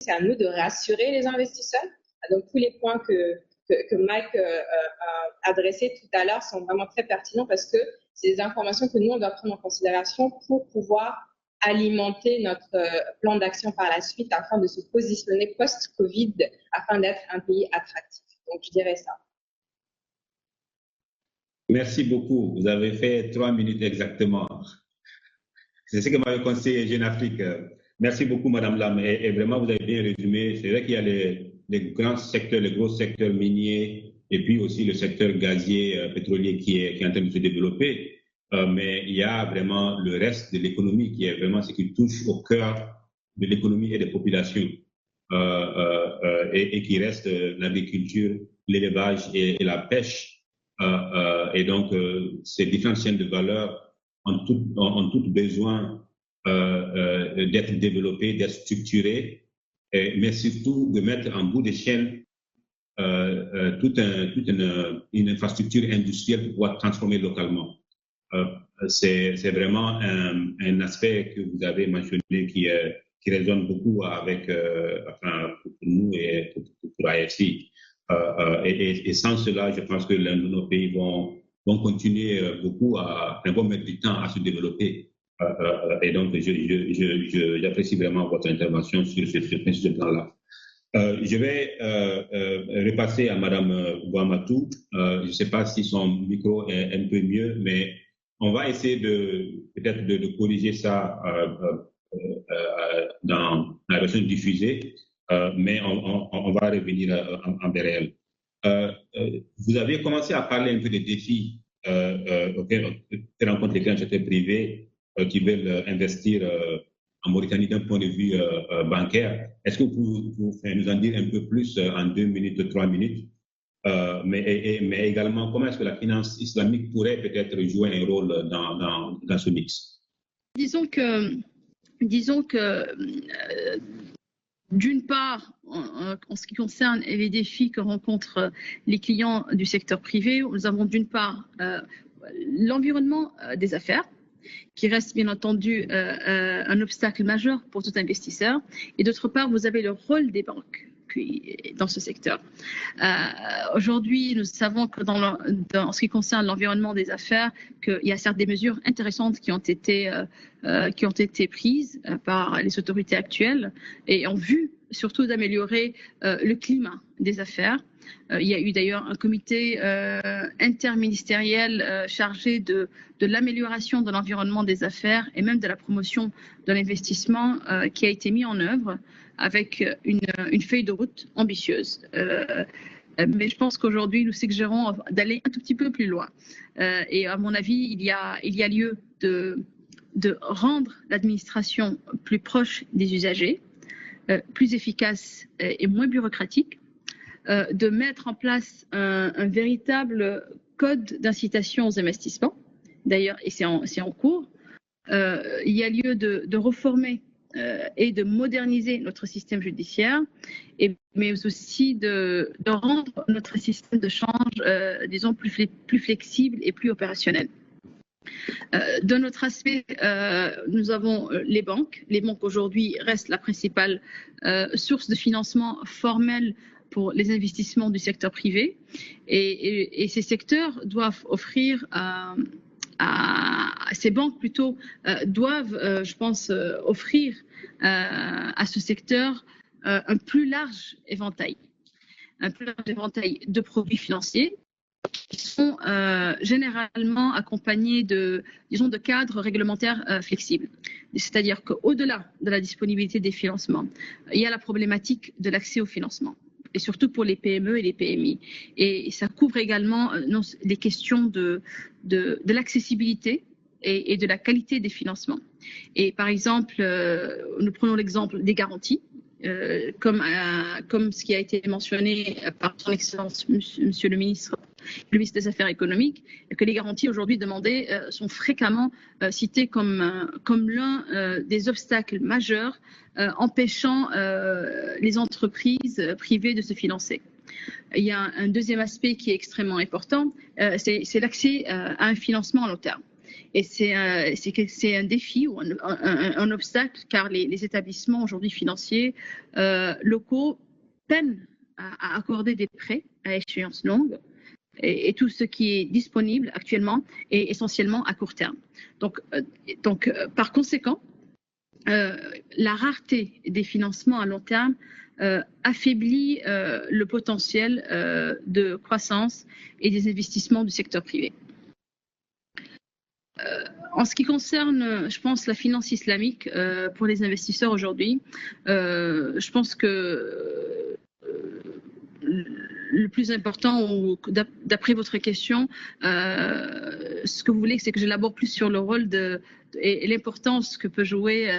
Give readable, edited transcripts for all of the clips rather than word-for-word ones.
c'est à nous de rassurer les investisseurs. Donc, tous les points que Mike a adressés tout à l'heure sont vraiment très pertinents parce que c'est des informations que nous, on doit prendre en considération pour pouvoir alimenter notre plan d'action par la suite afin de se positionner post-Covid, afin d'être un pays attractif. Donc, je dirais ça. Merci beaucoup. Vous avez fait 3 minutes exactement. C'est ce que m'avait conseillé Jeune Afrique. Merci beaucoup, Madame Lam. Et vraiment, vous avez bien résumé. C'est vrai qu'il y a les grands secteurs, les gros secteurs miniers, et puis aussi le secteur gazier, pétrolier qui est en train de se développer. Mais il y a vraiment le reste de l'économie qui est vraiment ce qui touche au cœur de l'économie et des populations. Et qui reste l'agriculture, l'élevage et la pêche. Et donc, ces différentes chaînes de valeur ont toutes besoin d'être développées, d'être structurées, mais surtout de mettre en bout de chaîne toute une infrastructure industrielle pour pouvoir transformer localement. C'est vraiment un aspect que vous avez mentionné qui résonne beaucoup avec pour nous et pour AFC. Et sans cela, je pense que nos pays vont continuer vont mettre du temps à se développer. Et donc, j'apprécie vraiment votre intervention sur ce plan-là. Je vais repasser à Madame Boamatou. Je ne sais pas si son micro est un peu mieux, mais on va essayer peut-être de corriger ça dans la version diffusée. Mais on va revenir en BRL. Vous avez commencé à parler un peu des défis auxquels rencontrent les grands secteurs privés qui veulent investir en Mauritanie d'un point de vue bancaire. Est-ce que vous pouvez nous en dire un peu plus en 2 minutes, 3 minutes? Mais également, comment est-ce que la finance islamique pourrait peut-être jouer un rôle dans ce mix? Disons que d'une part, en ce qui concerne les défis que rencontrent les clients du secteur privé, nous avons d'une part l'environnement des affaires, qui reste bien entendu un obstacle majeur pour tout investisseur, et d'autre part, vous avez le rôle des banques dans ce secteur. Aujourd'hui, nous savons que dans ce qui concerne l'environnement des affaires, qu'il y a certes des mesures intéressantes qui ont été prises par les autorités actuelles et en vue surtout d'améliorer le climat des affaires. Il y a eu d'ailleurs un comité interministériel chargé de l'amélioration de l'environnement des affaires et même de la promotion de l'investissement qui a été mis en œuvre avec une feuille de route ambitieuse. Mais je pense qu'aujourd'hui, nous suggérons d'aller un tout petit peu plus loin. Et à mon avis, il y a lieu de rendre l'administration plus proche des usagers, plus efficace et moins bureaucratique, de mettre en place un véritable code d'incitation aux investissements. D'ailleurs, et c'est en cours. Il y a lieu de reformer et de moderniser notre système judiciaire, mais aussi de rendre notre système de change, disons, plus flexible et plus opérationnel. D'un autre aspect, nous avons les banques. Les banques aujourd'hui restent la principale source de financement formel pour les investissements du secteur privé, et ces secteurs doivent offrir ces banques plutôt doivent, je pense, offrir à ce secteur un plus large éventail de produits financiers qui sont généralement accompagnés de cadres réglementaires flexibles. C'est-à-dire qu'au-delà de la disponibilité des financements, il y a la problématique de l'accès au financement, et surtout pour les PME et les PMI. Et ça couvre également les questions de l'accessibilité et de la qualité des financements. Et par exemple, nous prenons l'exemple des garanties, comme ce qui a été mentionné par son Excellence, Monsieur le ministre des Affaires économiques, que les garanties aujourd'hui demandées sont fréquemment citées comme l'un des obstacles majeurs empêchant les entreprises privées de se financer. Il y a un deuxième aspect qui est extrêmement important, c'est l'accès à un financement à long terme. Et c'est un défi ou un obstacle, car les établissements aujourd'hui financiers locaux peinent à accorder des prêts à échéance longue. Et tout ce qui est disponible actuellement est essentiellement à court terme. Donc par conséquent, la rareté des financements à long terme affaiblit le potentiel de croissance et des investissements du secteur privé. En ce qui concerne, je pense, la finance islamique pour les investisseurs aujourd'hui, je pense que le plus important, d'après votre question, ce que vous voulez, c'est que j'élabore plus sur le rôle et l'importance que peut jouer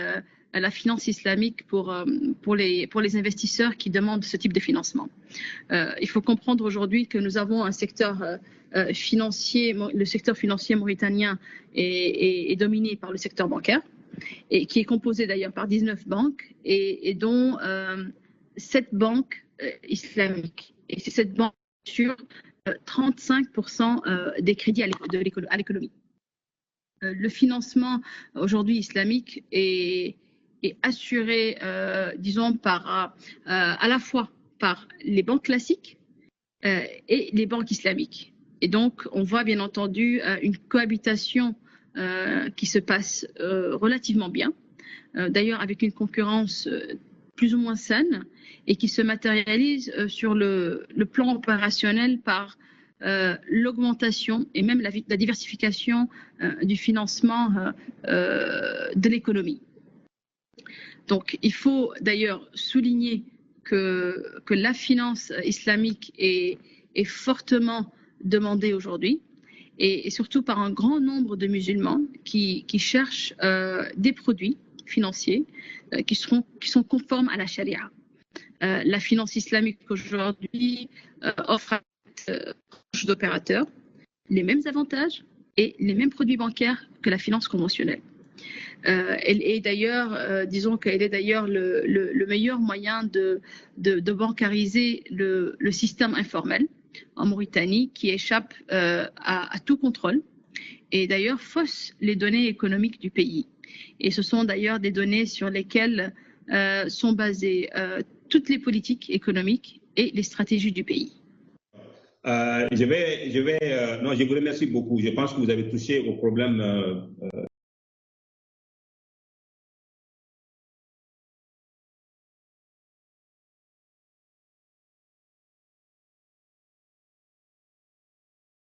la finance islamique pour les investisseurs qui demandent ce type de financement. Il faut comprendre aujourd'hui que nous avons un secteur financier, le secteur financier mauritanien est dominé par le secteur bancaire, et qui est composé d'ailleurs par 19 banques et dont 7 banques islamiques. Et c'est cette banque sur 35% des crédits à l'économie. Le financement aujourd'hui islamique est assuré, disons, à la fois par les banques classiques et les banques islamiques. Et donc, on voit bien entendu une cohabitation qui se passe relativement bien, d'ailleurs avec une concurrence plus ou moins saine, et qui se matérialise sur le plan opérationnel par l'augmentation et même la diversification du financement de l'économie. Donc, il faut d'ailleurs souligner que la finance islamique est fortement demandée aujourd'hui, et surtout par un grand nombre de musulmans qui cherchent des produits financiers qui sont conformes à la charia. La finance islamique aujourd'hui offre à d'opérateurs les mêmes avantages et les mêmes produits bancaires que la finance conventionnelle. Elle est d'ailleurs, disons qu'elle est d'ailleurs le meilleur moyen de bancariser le système informel en Mauritanie, qui échappe à tout contrôle et d'ailleurs fausse les données économiques du pays. Et ce sont d'ailleurs des données sur lesquelles sont basées toutes les politiques économiques et les stratégies du pays. Je vous remercie beaucoup. Je pense que vous avez touché au problème